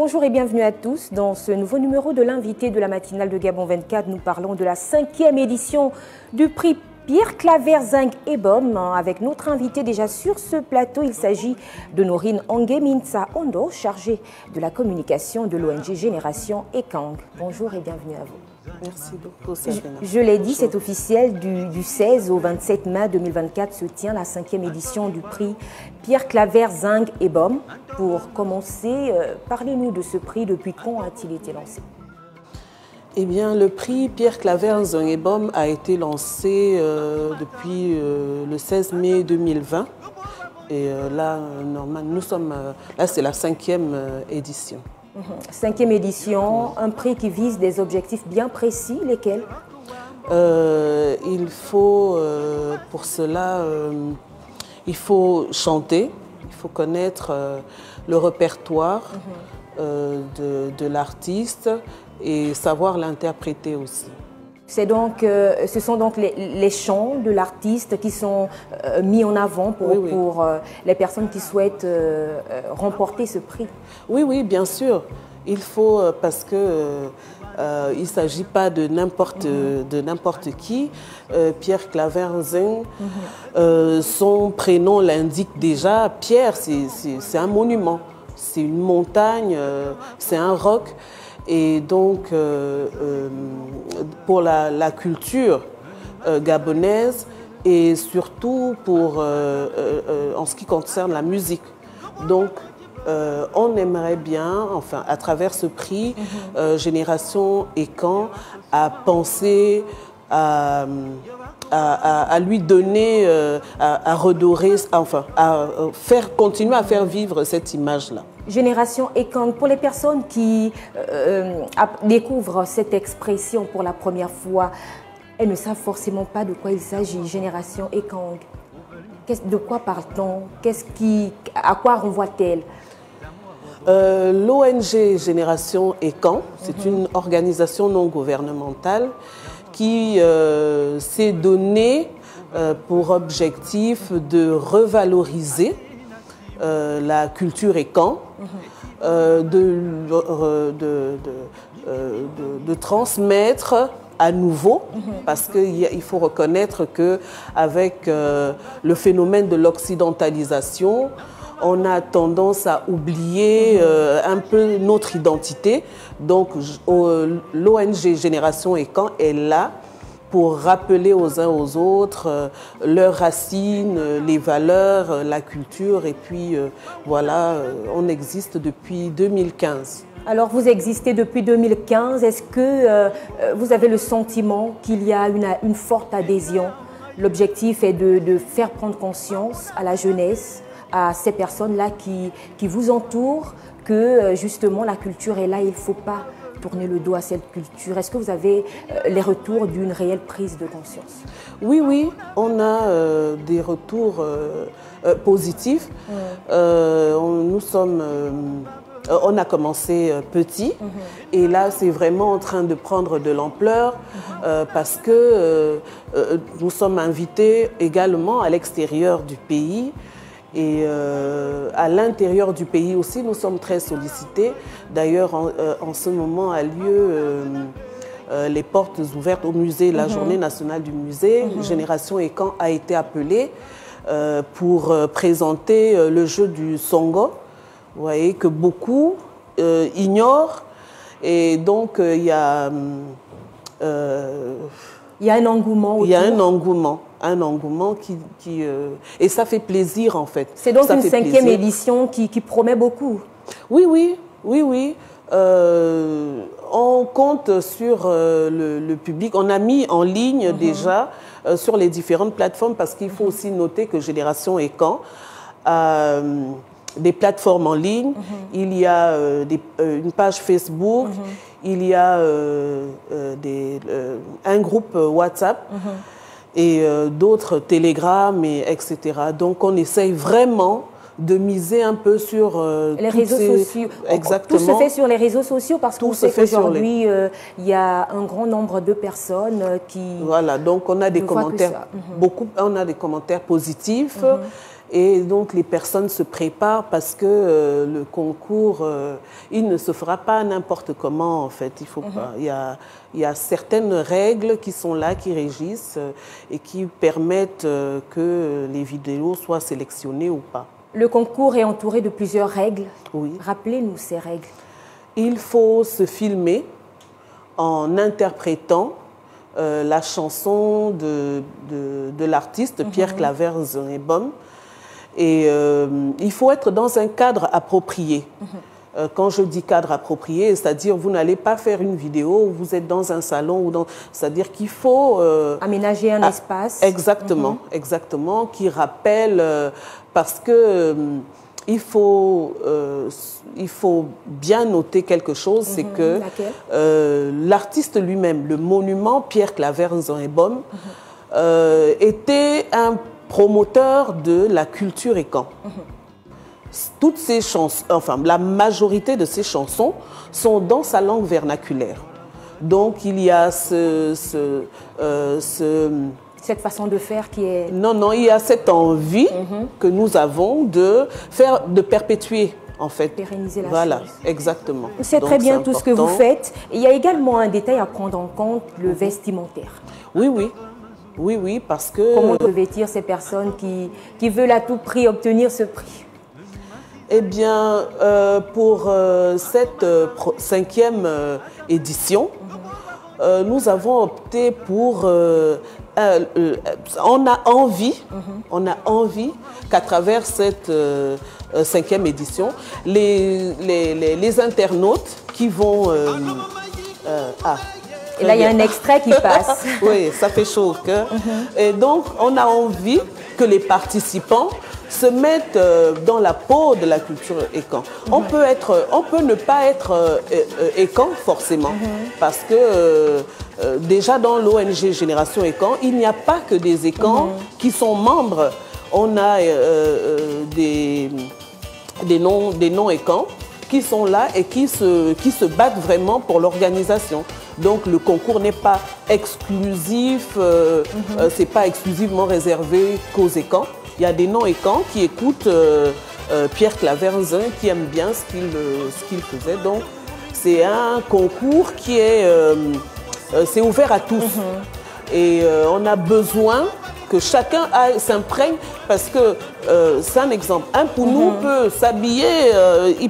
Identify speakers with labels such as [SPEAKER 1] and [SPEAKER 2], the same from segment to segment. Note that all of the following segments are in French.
[SPEAKER 1] Bonjour et bienvenue à tous. Dans ce nouveau numéro de l'invité de la matinale de Gabon 24, nous parlons de la 5e édition du prix Pierre Claver Zinc Ebom. Avec notre invité déjà sur ce plateau, il s'agit de Norine Ongué-Mintsa Ondo, chargée de la communication de l'ONG Génération Ekang. Bonjour et bienvenue à vous.
[SPEAKER 2] Merci beaucoup, Sabrina.
[SPEAKER 1] Je l'ai dit, c'est officiel, du 16 au 27 mai 2024 se tient la 5e édition du prix Pierre Claver Zinc Ebom. Pour commencer, parlez-nous de ce prix, depuis quand a-t-il été lancé?
[SPEAKER 2] Eh bien, le prix Pierre Claver Zinc Ebom a été lancé depuis le 16 mai 2020. Et là, normalement, nous sommes, là, c'est la 5e édition.
[SPEAKER 1] 5e édition, un prix qui vise des objectifs bien précis, lesquels?
[SPEAKER 2] Il faut, pour cela, il faut chanter, il faut connaître le répertoire de l'artiste et savoir l'interpréter aussi.
[SPEAKER 1] Ce sont donc les chants de l'artiste qui sont mis en avant pour les personnes qui souhaitent remporter ce prix.
[SPEAKER 2] Oui, oui, bien sûr. Il faut, parce que il ne s'agit pas de n'importe qui. Pierre Claver Zinc, son prénom l'indique déjà. Pierre, c'est un monument, c'est une montagne, c'est un roc. Et donc, pour la culture gabonaise et surtout en ce qui concerne la musique. Donc, on aimerait bien, enfin, à travers ce prix, Génération Ekang, à penser à lui donner, à redorer, enfin, à continuer à faire vivre cette image-là.
[SPEAKER 1] Génération Ekang, pour les personnes qui découvrent cette expression pour la première fois, elles ne savent forcément pas de quoi il s'agit. Génération Ekang, de quoi parle-t-on? À quoi renvoie-t-elle?
[SPEAKER 2] L'ONG Génération Ekang, c'est une organisation non gouvernementale qui s'est donnée pour objectif de revaloriser la culture Ekang, de transmettre à nouveau, parce qu'il faut reconnaître qu'avec le phénomène de l'occidentalisation, on a tendance à oublier un peu notre identité. Donc l'ONG Génération Ekang est là pour rappeler aux uns aux autres leurs racines, les valeurs, la culture. Et puis voilà, on existe depuis 2015.
[SPEAKER 1] Alors vous existez depuis 2015. Est-ce que vous avez le sentiment qu'il y a une forte adhésion? L'objectif est de faire prendre conscience à la jeunesse, à ces personnes-là qui vous entourent, que justement la culture est là, il ne faut pas tourner le dos à cette culture. Est-ce que vous avez les retours d'une réelle prise de conscience? Oui,
[SPEAKER 2] oui, on a des retours positifs. On a commencé petit et là c'est vraiment en train de prendre de l'ampleur parce que nous sommes invités également à l'extérieur du pays. Et à l'intérieur du pays aussi, nous sommes très sollicités. D'ailleurs, en ce moment a lieu les portes ouvertes au musée, la journée nationale du musée. Génération Ekang a été appelée pour présenter le jeu du Songo, vous voyez, que beaucoup ignorent. Et donc, il y a
[SPEAKER 1] un engouement autour.
[SPEAKER 2] Il y a un engouement et ça fait plaisir en fait.
[SPEAKER 1] C'est donc une 5e édition qui promet beaucoup.
[SPEAKER 2] Oui, oui, oui, oui. On compte sur le public. On a mis en ligne déjà sur les différentes plateformes parce qu'il faut aussi noter que Génération Ekang a des plateformes en ligne. Il y a une page Facebook, il y a un groupe WhatsApp. Et d'autres Telegram, etc. Donc on essaye vraiment de miser un peu sur
[SPEAKER 1] les réseaux sociaux.
[SPEAKER 2] Exactement.
[SPEAKER 1] Tout se fait sur les réseaux sociaux parce qu'on sait qu'aujourd'hui, il y a un grand nombre de personnes qui...
[SPEAKER 2] Voilà, donc on a des commentaires, on a des commentaires positifs Et donc les personnes se préparent parce que le concours, il ne se fera pas n'importe comment en fait. Il faut pas. Il y a certaines règles qui sont là, qui régissent et qui permettent que les vidéos soient sélectionnées ou pas.
[SPEAKER 1] Le concours est entouré de plusieurs règles.
[SPEAKER 2] Oui.
[SPEAKER 1] Rappelez-nous ces règles.
[SPEAKER 2] Il faut se filmer en interprétant la chanson de l'artiste Pierre Claver Zunebom. Et il faut être dans un cadre approprié. Quand je dis cadre approprié, c'est-à-dire vous n'allez pas faire une vidéo où vous êtes dans un salon, c'est-à-dire qu'il faut...
[SPEAKER 1] aménager un espace.
[SPEAKER 2] Exactement, exactement, qui rappelle, parce que il faut bien noter quelque chose, c'est que l'artiste lui-même, le monument Pierre Claver Zunebom, était un promoteur de la culture écan. Toutes ces chansons, enfin la majorité de ces chansons sont dans sa langue vernaculaire. Donc il y a cette
[SPEAKER 1] façon de faire qui est...
[SPEAKER 2] Non, il y a cette envie que nous avons de perpétuer en fait.
[SPEAKER 1] Pérenniser la
[SPEAKER 2] voilà,
[SPEAKER 1] chose.
[SPEAKER 2] exactement.
[SPEAKER 1] C'est très bien tout ce que vous faites. Il y a également un détail à prendre en compte, le vestimentaire.
[SPEAKER 2] Oui, parce que...
[SPEAKER 1] Comment revêtir ces personnes qui veulent à tout prix obtenir ce prix?
[SPEAKER 2] Eh bien, pour cette 5e édition, nous avons opté pour... on a envie qu'à travers cette 5e édition, les internautes qui vont...
[SPEAKER 1] Et là, il y a un extrait qui passe.
[SPEAKER 2] Oui, ça fait chaud au cœur. Et donc, on a envie que les participants se mettent dans la peau de la culture écan. On peut ne pas être écan forcément, parce que déjà dans l'ONG Génération Écan, il n'y a pas que des écans qui sont membres. On a des non-écans qui sont là et qui se battent vraiment pour l'organisation. Donc le concours n'est pas exclusif, c'est pas exclusivement réservé qu'aux écans. Il y a des non-écans qui écoutent Pierre Claver Zun, qui aiment bien ce qu'il faisait. Donc c'est un concours qui est c'est ouvert à tous. Et on a besoin que chacun s'imprègne, parce que c'est un exemple. Un Pounou peut s'habiller, il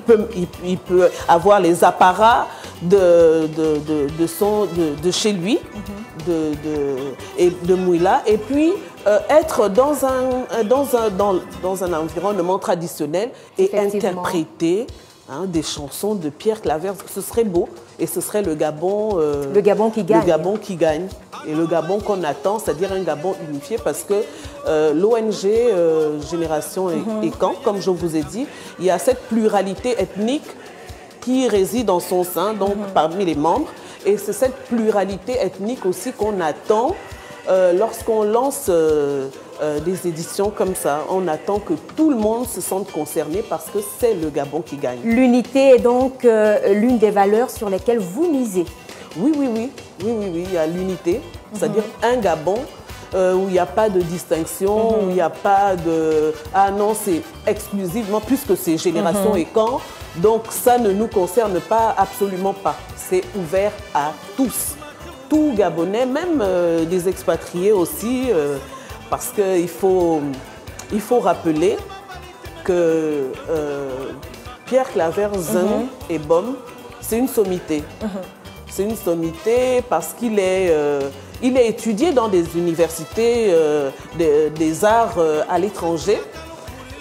[SPEAKER 2] peut avoir les apparats de chez lui, de Mouila, et puis être dans un environnement traditionnel et interpréter des chansons de Pierre Claver. Ce serait beau, et ce serait le Gabon qui gagne. Le Gabon qui gagne. Et le Gabon qu'on attend, c'est-à-dire un Gabon unifié, parce que l'ONG Génération Écan, comme je vous ai dit, il y a cette pluralité ethnique qui réside en son sein, donc parmi les membres. Et c'est cette pluralité ethnique aussi qu'on attend lorsqu'on lance des éditions comme ça. On attend que tout le monde se sente concerné, parce que c'est le Gabon qui gagne. L'unité
[SPEAKER 1] est donc l'une des valeurs sur lesquelles vous misez.
[SPEAKER 2] Oui, il y a l'unité, c'est-à-dire un Gabon où il n'y a pas de distinction, où il n'y a pas de... Ah non, c'est exclusivement, puisque c'est Génération Écan, donc ça ne nous concerne pas, absolument pas. C'est ouvert à tous. Tout Gabonais, même des expatriés aussi, parce qu'il faut rappeler que Pierre Claver Zunebom, c'est une sommité. C'est une sommité parce qu'il est étudié dans des universités des arts à l'étranger.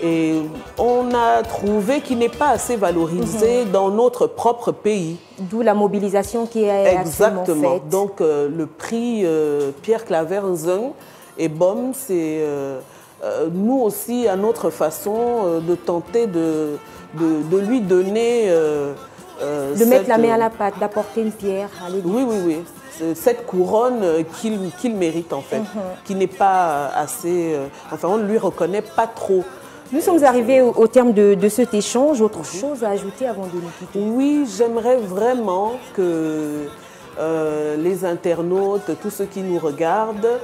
[SPEAKER 2] Et on a trouvé qu'il n'est pas assez valorisé dans notre propre pays.
[SPEAKER 1] D'où la mobilisation qui est actuellement faite.
[SPEAKER 2] Exactement. Donc le prix Pierre Claver Zunebom, c'est nous aussi, à notre façon, de tenter de lui donner...
[SPEAKER 1] de mettre la main à la pâte, d'apporter une pierre à l'église.
[SPEAKER 2] Oui. Cette couronne qu'il mérite en fait, qui n'est pas assez... enfin, on ne lui reconnaît pas trop.
[SPEAKER 1] Nous sommes arrivés au terme de cet échange. Autre chose à ajouter avant de nous quitter?
[SPEAKER 2] Oui, j'aimerais vraiment que les internautes, tous ceux qui nous regardent,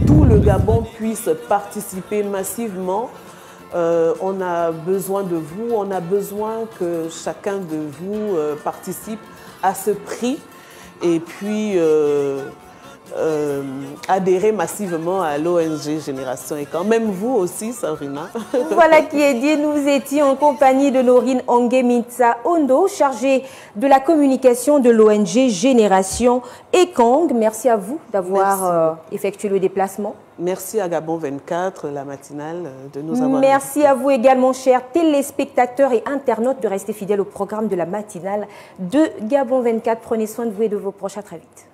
[SPEAKER 2] tout le Gabon puisse participer massivement. On a besoin de vous, on a besoin que chacun de vous participe à ce prix et puis adhérer massivement à l'ONG Génération et quand même vous aussi, Sabrina.
[SPEAKER 1] Voilà qui est dit, nous étions en compagnie de Norine Ongemitsa Ondo, chargée de la communication de l'ONG Génération Ekong. Merci à vous d'avoir effectué le déplacement.
[SPEAKER 2] Merci à Gabon 24, la matinale, de nous avoir
[SPEAKER 1] Merci
[SPEAKER 2] invités.
[SPEAKER 1] à vous également, chers téléspectateurs et internautes, de rester fidèles au programme de la matinale de Gabon 24. Prenez soin de vous et de vos proches. À très vite.